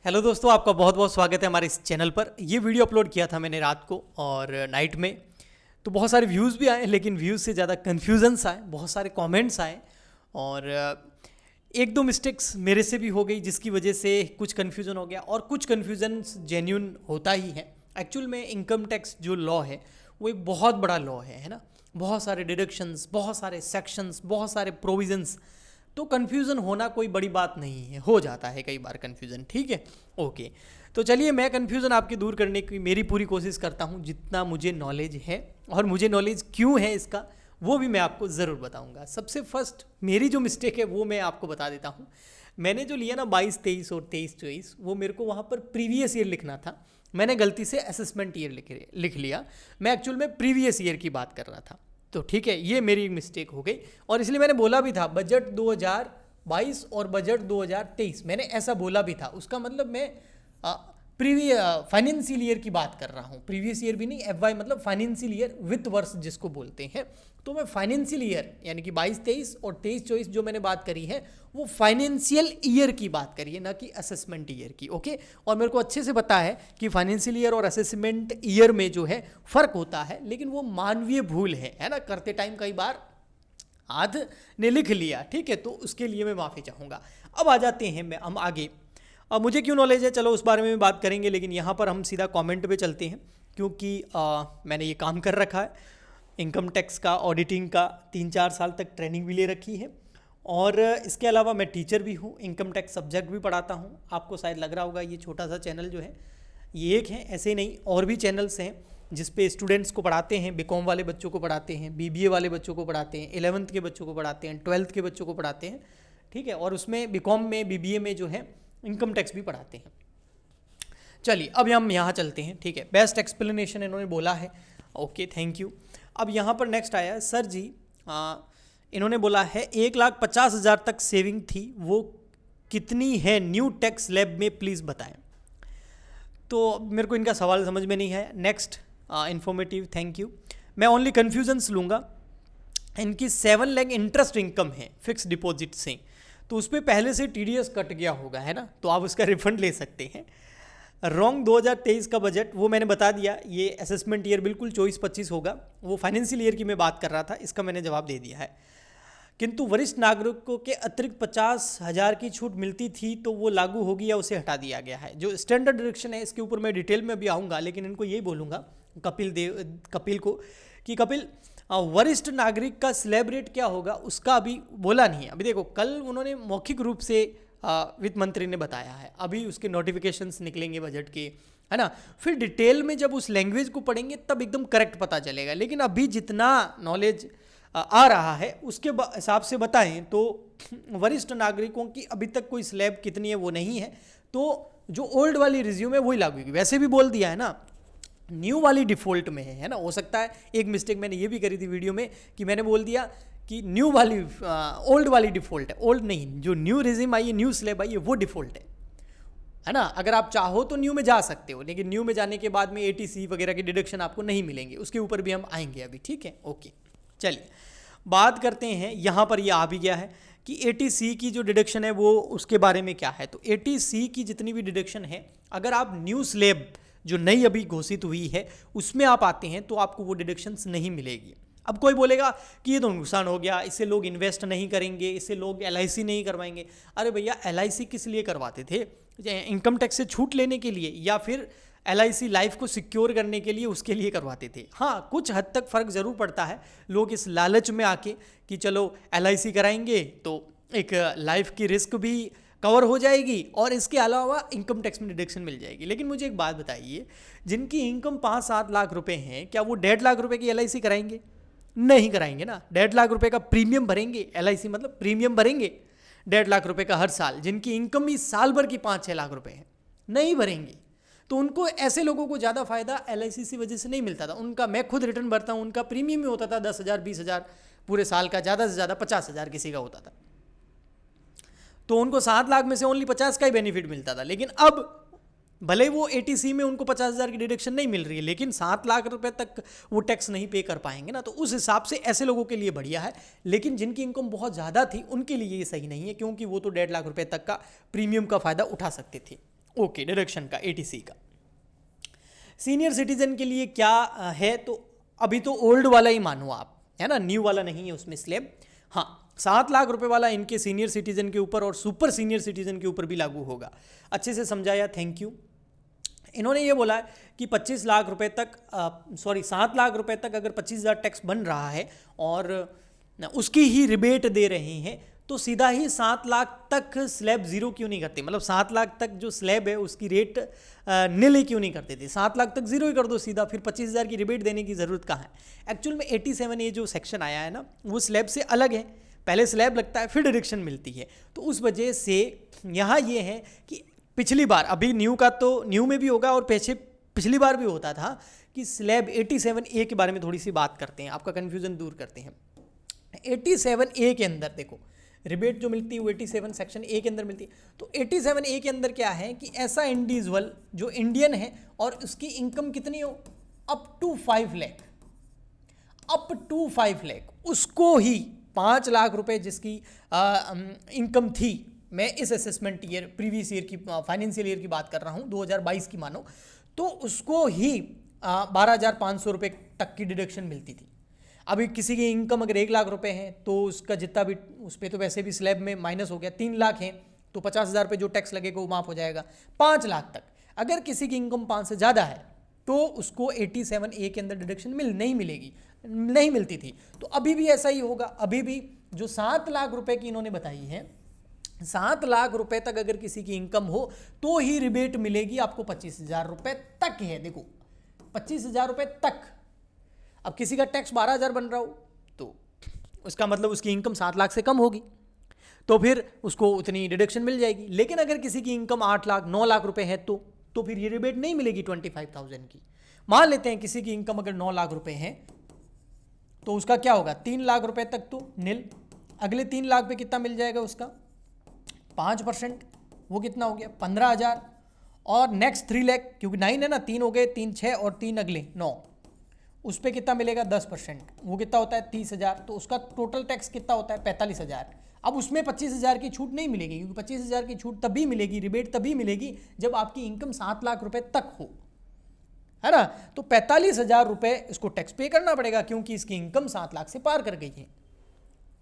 Hello दोस्तों, आपका बहुत बहुत स्वागत है हमारे इस चैनल पर। ये वीडियो अपलोड किया था मैंने रात को और नाइट में, तो बहुत सारे व्यूज़ भी आए, लेकिन व्यूज़ से ज़्यादा कन्फ्यूजन्स आए, बहुत सारे कमेंट्स आए और एक दो मिस्टेक्स मेरे से भी हो गई, जिसकी वजह से कुछ कन्फ्यूज़न हो गया और कुछ कन्फ्यूजन्स जेन्यून होता ही है। एक्चुअल में इनकम टैक्स जो लॉ है वो एक बहुत बड़ा लॉ है ना। बहुत सारे डिडक्शंस, बहुत सारे सेक्शंस, बहुत सारे प्रोविजंस, तो कन्फ्यूज़न होना कोई बड़ी बात नहीं है, हो जाता है कई बार कन्फ्यूज़न। ठीक है, ओके। तो चलिए, मैं कन्फ्यूज़न आपकी दूर करने की मेरी पूरी कोशिश करता हूँ जितना मुझे नॉलेज है, और मुझे नॉलेज क्यों है इसका वो भी मैं आपको ज़रूर बताऊँगा। सबसे फर्स्ट मेरी जो मिस्टेक है वो मैं आपको बता देता हूँ। मैंने जो लिया ना 22-23 और 23-24, वो मेरे को वहाँ पर प्रीवियस ईयर लिखना था। मैंने गलती से असेसमेंट ईयर लिख लिया। मैं एक्चुअल में प्रीवियस ईयर की बात कर रहा था। तो ठीक है, ये मेरी मिस्टेक हो गई और इसलिए मैंने बोला भी था बजट 2022 और बजट 2023, मैंने ऐसा बोला भी था। उसका मतलब मैं फाइनेंशियल ईयर की बात कर रहा हूँ, प्रीवियस ईयर भी नहीं। FY मतलब फाइनेंशियल ईयर, वित्त वर्ष जिसको बोलते हैं। तो मैं फाइनेंशियल ईयर यानी कि 22-23 और 23-24 जो मैंने बात करी है वो फाइनेंशियल ईयर की बात करी है, ना कि असेसमेंट ईयर की। ओके, और मेरे को अच्छे से पता है कि फाइनेंशियल ईयर और असेसमेंट ईयर में जो है फ़र्क होता है, लेकिन वो मानवीय भूल है ना। करते टाइम कई बार आध ने लिख लिया, ठीक है, तो उसके लिए मैं माफ़ी चाहूँगा। अब आ जाते हैं हम आगे। अब मुझे क्यों नॉलेज है, चलो उस बारे में भी बात करेंगे, लेकिन यहाँ पर हम सीधा कमेंट पे चलते हैं, क्योंकि मैंने ये काम कर रखा है इनकम टैक्स का, ऑडिटिंग का, 3-4 साल तक ट्रेनिंग भी ले रखी है। और इसके अलावा मैं टीचर भी हूँ, इनकम टैक्स सब्जेक्ट भी पढ़ाता हूँ। आपको शायद लग रहा होगा ये छोटा सा चैनल जो है ये एक है, ऐसे नहीं और भी चैनल्स हैं जिस पे स्टूडेंट्स को पढ़ाते हैं, BCom वाले बच्चों को पढ़ाते हैं, BBA वाले बच्चों को पढ़ाते हैं, 11th के बच्चों को पढ़ाते हैं, 12th के बच्चों को पढ़ाते हैं। ठीक है, और उसमें BCom में, BBA में जो है इनकम टैक्स भी पढ़ाते हैं। चलिए, अब हम यहाँ चलते हैं। ठीक है, बेस्ट एक्सप्लेनेशन इन्होंने बोला है, ओके, थैंक यू। अब यहाँ पर नेक्स्ट आया है, सर जी इन्होंने बोला है 1,50,000 तक सेविंग थी, वो कितनी है न्यू टैक्स स्लैब में, प्लीज़ बताएं। तो मेरे को इनका सवाल समझ में नहीं है। Next, informative, thank you. मैं ओनली कन्फ्यूजन्स लूँगा। इनकी 7 लाख इंटरेस्ट इनकम है फिक्स डिपॉजिट से, तो उस पर पहले से TDS कट गया होगा, है ना, तो आप उसका रिफंड ले सकते हैं। रॉन्ग 2023 का बजट वो मैंने बता दिया, ये असेसमेंट ईयर बिल्कुल 24-25 होगा, वो फाइनेंशियल ईयर की मैं बात कर रहा था, इसका मैंने जवाब दे दिया है। किंतु वरिष्ठ नागरिकों के अतिरिक्त 50,000 की छूट मिलती थी, तो वो लागू होगी या उसे हटा दिया गया है। जो स्टैंडर्ड डिडक्शन है इसके ऊपर मैं डिटेल में भी आऊँगा, लेकिन इनको यही बोलूँगा कपिल को कि कपिल, वरिष्ठ नागरिक का स्लैब रेट क्या होगा उसका अभी बोला नहीं है। अभी देखो, कल उन्होंने मौखिक रूप से वित्त मंत्री ने बताया है, अभी उसके नोटिफिकेशंस निकलेंगे बजट के, है ना, फिर डिटेल में जब उस लैंग्वेज को पढ़ेंगे तब एकदम करेक्ट पता चलेगा। लेकिन अभी जितना नॉलेज आ रहा है उसके हिसाब से बताएं तो वरिष्ठ नागरिकों की अभी तक कोई स्लैब कितनी है वो नहीं है, तो जो ओल्ड वाली रिज्यूम है वही लागू होगी। वैसे भी बोल दिया है ना, न्यू वाली डिफ़ॉल्ट में है ना। हो सकता है एक मिस्टेक मैंने ये भी करी थी वीडियो में कि मैंने बोल दिया कि न्यू वाली ओल्ड वाली डिफ़ॉल्ट है। ओल्ड नहीं, जो न्यू रिज्यूम आई है, न्यू स्लैब आई है, वो डिफ़ॉल्ट है ना। अगर आप चाहो तो न्यू में जा सकते हो, लेकिन न्यू में जाने के बाद में ATC वगैरह की डिडक्शन आपको नहीं मिलेंगे, उसके ऊपर भी हम आएंगे अभी। ठीक है, ओके, चलिए बात करते हैं। यहाँ पर ये आ भी गया है कि ATC की जो डिडक्शन है वो उसके बारे में क्या है। तो ATC की जितनी भी डिडक्शन है, अगर आप न्यू स्लैब जो नई अभी घोषित हुई है उसमें आप आते हैं तो आपको वो डिडक्शंस नहीं मिलेगी। अब कोई बोलेगा कि ये तो नुकसान हो गया, इससे लोग इन्वेस्ट नहीं करेंगे, इससे लोग LIC नहीं करवाएंगे। अरे भैया, LIC किस लिए करवाते थे? इनकम टैक्स से छूट लेने के लिए, या फिर LIC लाइफ को सिक्योर करने के लिए, उसके लिए करवाते थे। हाँ, कुछ हद तक फ़र्क ज़रूर पड़ता है। लोग इस लालच में आके कि चलो LIC कराएंगे तो एक लाइफ की रिस्क भी कवर हो जाएगी और इसके अलावा इनकम टैक्स में डिडक्शन मिल जाएगी। लेकिन मुझे एक बात बताइए, जिनकी इनकम 5-7 लाख रुपए हैं, क्या वो 1.5 लाख रुपए की LIC कराएंगे? नहीं कराएंगे ना। 1.5 लाख रुपए का प्रीमियम भरेंगे, LIC मतलब प्रीमियम भरेंगे 1.5 लाख रुपए का हर साल, जिनकी इनकम ही साल भर की 5-6 लाख रुपए है, नहीं भरेंगे। तो उनको, ऐसे लोगों को ज़्यादा फायदा LIC की वजह से नहीं मिलता था। उनका, मैं खुद रिटर्न भरता हूँ, उनका प्रीमियम ही होता था 10,000 20,000 पूरे साल का, ज़्यादा से ज़्यादा 50,000 किसी का होता था। तो उनको 7 लाख में से ओनली 50 का ही बेनिफिट मिलता था। लेकिन अब भले वो ATC में उनको 50,000 की डिडक्शन नहीं मिल रही है, लेकिन 7 लाख रुपए तक वो टैक्स नहीं पे कर पाएंगे ना। तो उस हिसाब से ऐसे लोगों के लिए बढ़िया है। लेकिन जिनकी इनकम बहुत ज़्यादा थी उनके लिए ये सही नहीं है, क्योंकि वो तो 1.5 लाख रुपए तक का प्रीमियम का फ़ायदा उठा सकते थे। ओके, डिडक्शन का, एटीसी का। सीनियर सिटीजन के लिए क्या है, तो अभी तो ओल्ड वाला ही मानो आप, है ना, न्यू वाला नहीं है उसमें स्लैब। हाँ, 7 लाख रुपए वाला इनके सीनियर सिटीजन के ऊपर और सुपर सीनियर सिटीजन के ऊपर भी लागू होगा। अच्छे से समझाया, थैंक यू। इन्होंने ये बोला है कि 25 लाख रुपए तक 7 लाख रुपए तक अगर 25,000 टैक्स बन रहा है और उसकी ही रिबेट दे रहे हैं, तो सीधा ही 7 लाख तक स्लैब जीरो क्यों नहीं करते, मतलब 7 लाख तक जो स्लैब है उसकी रेट नील ही क्यों नहीं करते थे, 7 लाख तक जीरो ही कर दो सीधा, फिर 25,000 की रिबेट देने की ज़रूरत कहाँ है। एक्चुअल में 87 ये जो सेक्शन आया है ना, वो स्लैब से अलग है, पहले स्लैब लगता है फिर डिडक्शन मिलती है। तो उस वजह से यहाँ ये है कि पिछली बार, अभी न्यू का तो न्यू में भी होगा और पिछली बार भी होता था कि स्लैब 87A के बारे में थोड़ी सी बात करते हैं, आपका कन्फ्यूज़न दूर करते हैं। 87A के अंदर देखो, रिबेट जो मिलती है वो 87 सेक्शन ए के अंदर मिलती है। तो 87A के अंदर क्या है कि ऐसा इंडिविजुअल जो इंडियन है और उसकी इनकम कितनी हो, up to 5 lakh, up to 5 lakh, उसको ही 5 लाख रुपए जिसकी इनकम थी, मैं इस असेसमेंट ईयर प्रीवियस ईयर की फाइनेंशियल ईयर की बात कर रहा हूँ, 2022 की मानो, तो उसको ही 12,500 रुपये तक की डिडक्शन मिलती थी। अभी किसी की इनकम अगर 1 लाख रुपए है तो उसका जितना भी, उस पर तो वैसे भी स्लैब में माइनस हो गया, 3 लाख है तो 50,000 रुपये जो टैक्स लगेगा वो माफ हो जाएगा। 5 लाख तक अगर किसी की इनकम 5 से ज़्यादा है तो उसको 87A के अंदर डिडक्शन नहीं मिलती थी। तो अभी भी ऐसा ही होगा, अभी भी जो 7 लाख रुपए की इन्होंने बताई है, 7 लाख रुपए तक अगर किसी की इनकम हो तो ही रिबेट मिलेगी आपको 25,000 रुपये तक है। देखो 25,000 रुपये तक। अब किसी का टैक्स 12,000 बन रहा हो तो उसका मतलब उसकी इनकम 7 लाख से कम होगी, तो फिर उसको उतनी डिडक्शन मिल जाएगी। लेकिन अगर किसी की इनकम 8 लाख 9 लाख रुपए है तो फिर ये रिबेट नहीं मिलेगी 25,000 की। मान लेते हैं किसी की इनकम अगर 9 लाख रुपए है तो उसका क्या होगा, 3 लाख रुपए तक तो नील, अगले 3 लाख पे कितना मिल जाएगा उसका 5%, वो कितना हो गया 15,000, और नेक्स्ट 3 लाख, क्योंकि 9 है ना, 3 हो गए, 3 6 और 3 अगले 9, उस पर कितना मिलेगा 10%, वो कितना होता है 30,000। तो उसका टोटल टैक्स कितना होता है 45,000। अब उसमें 25,000 की छूट नहीं मिलेगी, क्योंकि 25,000 की छूट तभी मिलेगी, रिबेट तभी मिलेगी जब आपकी इनकम 7 लाख रुपए तक हो, है ना। तो 45,000 रुपये इसको टैक्स पे करना पड़ेगा क्योंकि इसकी इनकम 7 लाख से पार कर गई है।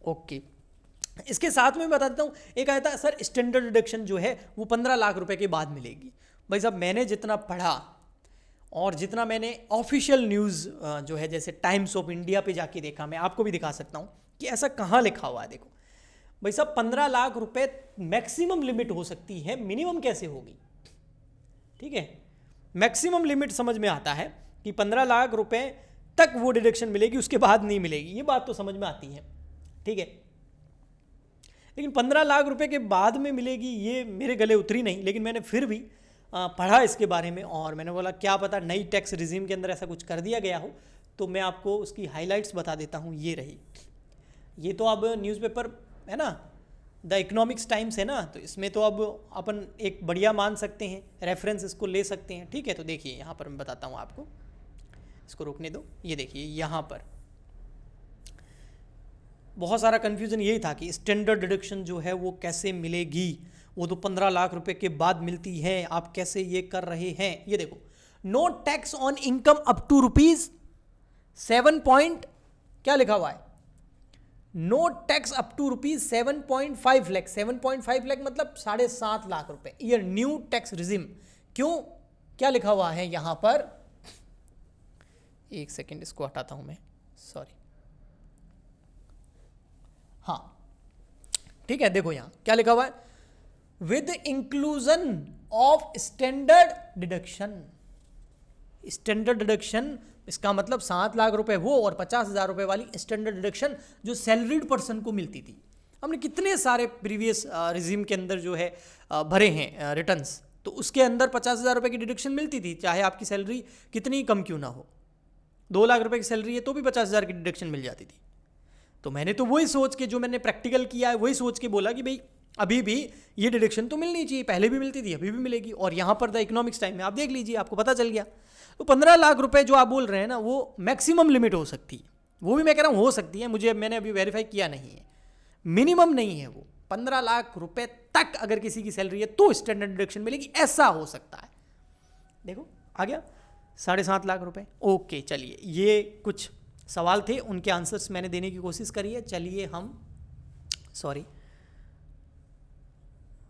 ओके, इसके साथ में बता देता हूँ, एक आया था सर स्टैंडर्ड डिडक्शन जो है वो 15 लाख रुपए के बाद मिलेगी। भाई साहब मैंने जितना पढ़ा और जितना मैंने ऑफिशियल न्यूज़ जो है जैसे टाइम्स ऑफ इंडिया पे जाके देखा, मैं आपको भी दिखा सकता हूँ कि ऐसा कहाँ लिखा हुआ है। देखो भाई साहब 15 लाख रुपए मैक्सिमम लिमिट हो सकती है, मिनिमम कैसे होगी, ठीक है। मैक्सिमम लिमिट समझ में आता है कि 15 लाख रुपए तक वो डिडक्शन मिलेगी, उसके बाद नहीं मिलेगी, ये बात तो समझ में आती है, ठीक है। लेकिन 15 लाख रुपए के बाद में मिलेगी ये मेरे गले उतरी नहीं, लेकिन मैंने फिर भी पढ़ा इसके बारे में और मैंने बोला क्या पता नई टैक्स रिजीम के अंदर ऐसा कुछ कर दिया गया हो। तो मैं आपको उसकी हाइलाइट्स बता देता हूँ, ये रही। ये तो अब न्यूज़पेपर है ना, द इकोनॉमिक्स टाइम्स है ना, तो इसमें तो अब अपन एक बढ़िया मान सकते हैं, रेफरेंस इसको ले सकते हैं, ठीक है। तो देखिए यहाँ पर मैं बताता हूँ आपको, इसको रोकने दो। ये देखिए यहाँ पर बहुत सारा कन्फ्यूज़न यही था कि स्टैंडर्ड डिडक्शन जो है वो कैसे मिलेगी, वो तो 15 लाख रुपए के बाद मिलती है, आप कैसे ये कर रहे हैं। ये देखो, no tax on income up to ₹7 क्या लिखा हुआ है, no tax up to ₹7.5 lakh. 7.5 lakh मतलब 7.5 लाख रुपए ईयर, न्यू टैक्स रिजिम। क्यों, क्या लिखा हुआ है यहां पर, एक सेकेंड इसको हटाता हूं मैं, सॉरी। हाँ ठीक है, देखो यहां क्या लिखा हुआ है, with inclusion of standard deduction. Standard deduction इसका मतलब 7 लाख रुपए वो और 50,000 रुपए वाली स्टैंडर्ड डिडक्शन जो सैलरीड पर्सन को मिलती थी। हमने कितने सारे प्रीवियस रिजीम के अंदर जो है भरे हैं रिटर्न्स, तो उसके अंदर 50,000 रुपए की डिडक्शन मिलती थी, चाहे आपकी सैलरी कितनी कम क्यों ना हो। 2 लाख रुपए की सैलरी है तो भी 50,000 की डिडक्शन मिल जाती थी। तो मैंने तो वही सोच के, जो मैंने प्रैक्टिकल किया है वही सोच के बोला कि भाई अभी भी ये डिडक्शन तो मिलनी चाहिए, पहले भी मिलती थी अभी भी मिलेगी। और यहाँ पर द इकोनॉमिक्स टाइम में आप देख लीजिए, आपको पता चल गया। तो 15 लाख रुपए जो आप बोल रहे हैं ना, वो मैक्सिमम लिमिट हो सकती है, वो भी मैं कह रहा हूँ हो सकती है, मैंने अभी वेरीफाई किया नहीं है, मिनिमम नहीं है वो, 15 लाख रुपए तक अगर किसी की सैलरी है तो स्टैंडर्ड डिडक्शन मिलेगी, ऐसा हो सकता है। देखो आ गया 7.5 लाख रुपए। ओके चलिए, ये कुछ सवाल थे, उनके आंसर्स मैंने देने की कोशिश करी है। चलिए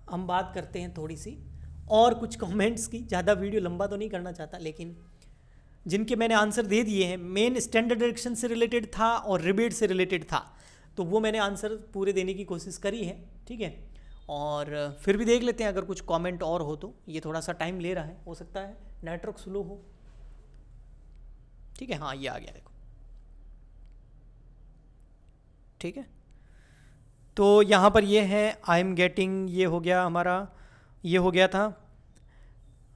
हम बात करते हैं थोड़ी सी और कुछ कमेंट्स की। ज़्यादा वीडियो लंबा तो नहीं करना चाहता, लेकिन जिनके मैंने आंसर दे दिए हैं, मेन स्टैंडर्ड डिडक्शन से रिलेटेड था और रिबेट से रिलेटेड था, तो वो मैंने आंसर पूरे देने की कोशिश करी है, ठीक है। और फिर भी देख लेते हैं अगर कुछ कमेंट और हो तो। ये थोड़ा सा टाइम ले रहा है, हो सकता है नेटवर्क स्लो हो, ठीक है। हाँ ये आ गया, देखो ठीक है। तो यहाँ पर ये है आई एम गेटिंग, ये हो गया हमारा, ये हो गया था,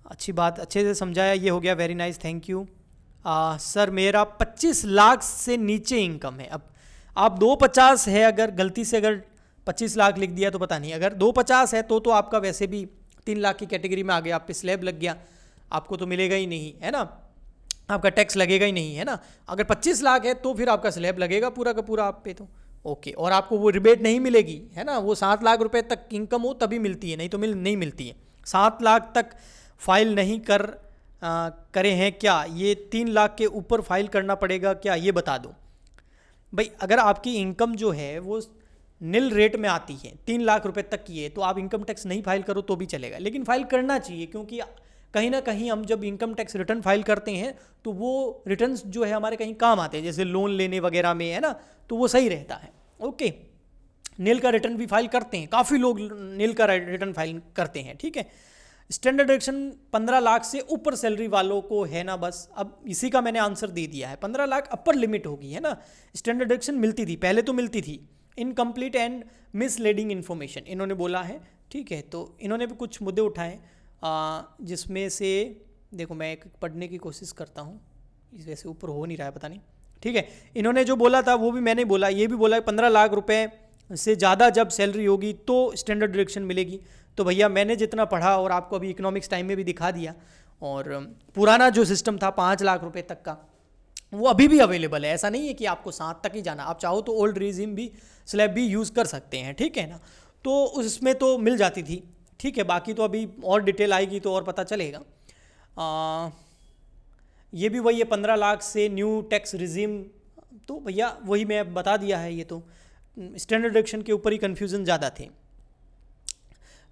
अच्छी बात, अच्छे से समझाया, ये हो गया, very nice, thank you. Sir मेरा 25 लाख से नीचे इनकम है। अब आप 250 है, अगर गलती से अगर 25 लाख लिख दिया तो पता नहीं, अगर 250 है तो आपका वैसे भी 3 लाख की कैटेगरी में आ गया, आप पे स्लैब लग गया, आपको तो मिलेगा ही नहीं, है ना, आपका टैक्स लगेगा ही नहीं, है ना। अगर 25 लाख है तो फिर आपका स्लैब लगेगा पूरा का पूरा आप पे, तो ओके। और आपको वो रिबेट नहीं मिलेगी, है ना, वो 7 लाख रुपए तक इनकम हो तभी मिलती है, नहीं तो नहीं मिलती है। 7 लाख तक फाइल नहीं करे हैं क्या, ये 3 लाख के ऊपर फाइल करना पड़ेगा क्या, ये बता दो भाई। अगर आपकी इनकम जो है वो नील रेट में आती है, 3 लाख रुपए तक की है, तो आप इनकम टैक्स नहीं फाइल करो तो भी चलेगा, लेकिन फाइल करना चाहिए, क्योंकि कहीं ना कहीं हम जब इनकम टैक्स रिटर्न फाइल करते हैं तो वो रिटर्न्स जो है हमारे कहीं काम आते हैं, जैसे लोन लेने वगैरह में, है ना, तो वो सही रहता है। ओके, नील का रिटर्न भी फाइल करते हैं, काफ़ी लोग नील का रिटर्न फाइल करते हैं, ठीक है। स्टैंडर्ड डिडक्शन 15 लाख से ऊपर सैलरी वालों को है ना, बस अब इसी का मैंने आंसर दे दिया है। 15 लाख अपर लिमिट होगी, है ना। स्टैंडर्ड डिडक्शन मिलती थी पहले, तो मिलती थी। इनकम्प्लीट एंड मिसलीडिंग इन्फॉर्मेशन इन्होंने बोला है, ठीक है। तो इन्होंने भी कुछ मुद्दे उठाए, जिसमें से देखो मैं एक पढ़ने की कोशिश करता हूँ, इस वजह से ऊपर हो नहीं रहा है, पता नहीं, ठीक है। इन्होंने जो बोला था वो भी मैंने बोला, ये भी बोला 15 लाख रुपए से ज़्यादा जब सैलरी होगी तो स्टैंडर्ड डिडक्शन मिलेगी। तो भैया मैंने जितना पढ़ा और आपको अभी इकोनॉमिक्स टाइम में भी दिखा दिया, और पुराना जो सिस्टम था 5 लाख रुपए तक का, वो अभी भी अवेलेबल है। ऐसा नहीं है कि आपको 7 तक ही जाना, आप चाहो तो ओल्ड रिजीम भी स्लैब भी यूज़ कर सकते हैं, ठीक है ना। तो उसमें तो मिल जाती थी, ठीक है। बाकी तो अभी और डिटेल आएगी तो और पता चलेगा। ये भी वही है 15 लाख से न्यू टैक्स रिजीम, तो भैया वही मैं बता दिया है। ये तो स्टैंडर्ड डिडक्शन के ऊपर ही कन्फ्यूज़न ज़्यादा थे।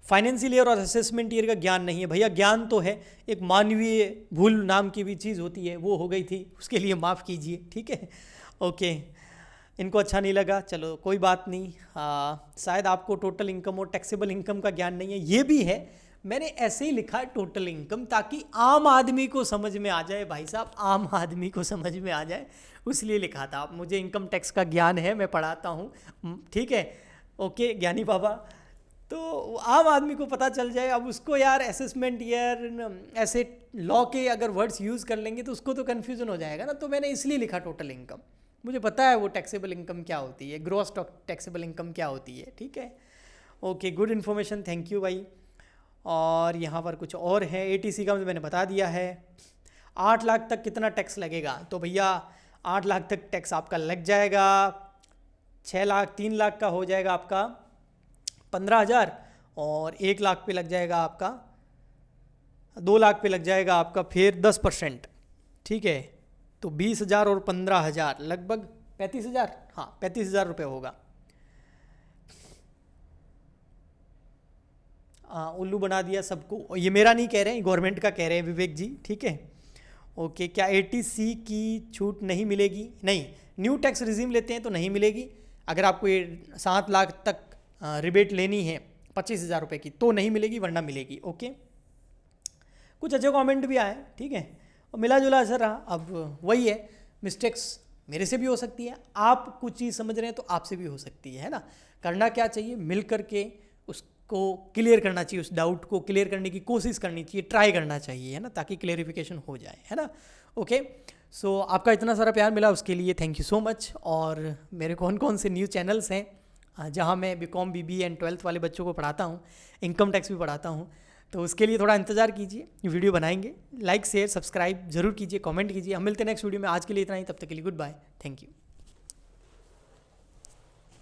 फाइनेंशियल ईयर और असेसमेंट ईयर का ज्ञान नहीं है भैया, ज्ञान तो है, एक मानवीय भूल नाम की भी चीज़ होती है, वो हो गई थी, उसके लिए माफ़ कीजिए, ठीक है। ओके, इनको अच्छा नहीं लगा, चलो कोई बात नहीं। शायद आपको टोटल इनकम और टैक्सेबल इनकम का ज्ञान नहीं है, ये भी है। मैंने ऐसे ही लिखा है टोटल इनकम, ताकि आम आदमी को समझ में आ जाए, भाई साहब आम आदमी को समझ में आ जाए, उसलिए लिखा था। मुझे इनकम टैक्स का ज्ञान है, मैं पढ़ाता हूँ, ठीक है। ओके ज्ञानी बाबा, तो आम आदमी को पता चल जाए। अब उसको यार असेसमेंट ईयर ऐसे लॉ के अगर वर्ड्स यूज़ कर लेंगे तो उसको तो कन्फ्यूज़न हो जाएगा ना। तो मैंने इसलिए लिखा टोटल इनकम, मुझे पता है वो टैक्सेबल इनकम क्या होती है, ग्रॉस टैक्सेबल इनकम क्या होती है, ठीक है। Okay, good information, thank you भाई। और यहाँ पर कुछ और है, ATC का मैंने बता दिया है। 8 लाख तक कितना टैक्स लगेगा, तो भैया 8 लाख तक टैक्स आपका लग जाएगा। 6 लाख 3 लाख का हो जाएगा आपका 15,000, और 1 लाख पे लग जाएगा आपका, 2 लाख पे लग जाएगा आपका फिर 10%, ठीक है। तो 20,000 और 15,000 लगभग 35,000, हाँ 35,000 रुपये होगा। उल्लू बना दिया सबको, ये मेरा नहीं कह रहे हैं, गवर्नमेंट का कह रहे हैं विवेक जी, ठीक है। ओके, क्या 80C की छूट नहीं मिलेगी? नहीं, न्यू टैक्स रिजीम लेते हैं तो नहीं मिलेगी। अगर आपको ये 7 लाख तक रिबेट लेनी है 25,000 रुपये की तो नहीं मिलेगी, वरना मिलेगी। ओके, कुछ अच्छे कमेंट भी आए, ठीक है, और मिला जुला असर रहा। अब वही है, मिस्टेक्स मेरे से भी हो सकती है, आप कुछ चीज़ समझ रहे हैं तो आपसे भी हो सकती है ना। करना क्या चाहिए, मिल करके उसको क्लियर करना चाहिए, उस डाउट को क्लियर करने की कोशिश करनी चाहिए, ट्राई करना चाहिए, है ना, ताकि क्लियरिफिकेशन हो जाए, है ना। ओके, सो आपका इतना सारा प्यार मिला उसके लिए थैंक यू सो मच। और मेरे कौन कौन से न्यूज़ चैनल्स हैं जहाँ मैं BCom BBA एंड 12th वाले बच्चों को पढ़ाता हूँ, इनकम टैक्स भी पढ़ाता हूँ, तो उसके लिए थोड़ा इंतजार कीजिए, वीडियो बनाएंगे। लाइक शेयर सब्सक्राइब जरूर कीजिए, कमेंट कीजिए। हम मिलते हैं नेक्स्ट वीडियो में, आज के लिए इतना ही, तब तक के लिए गुड बाय, थैंक यू।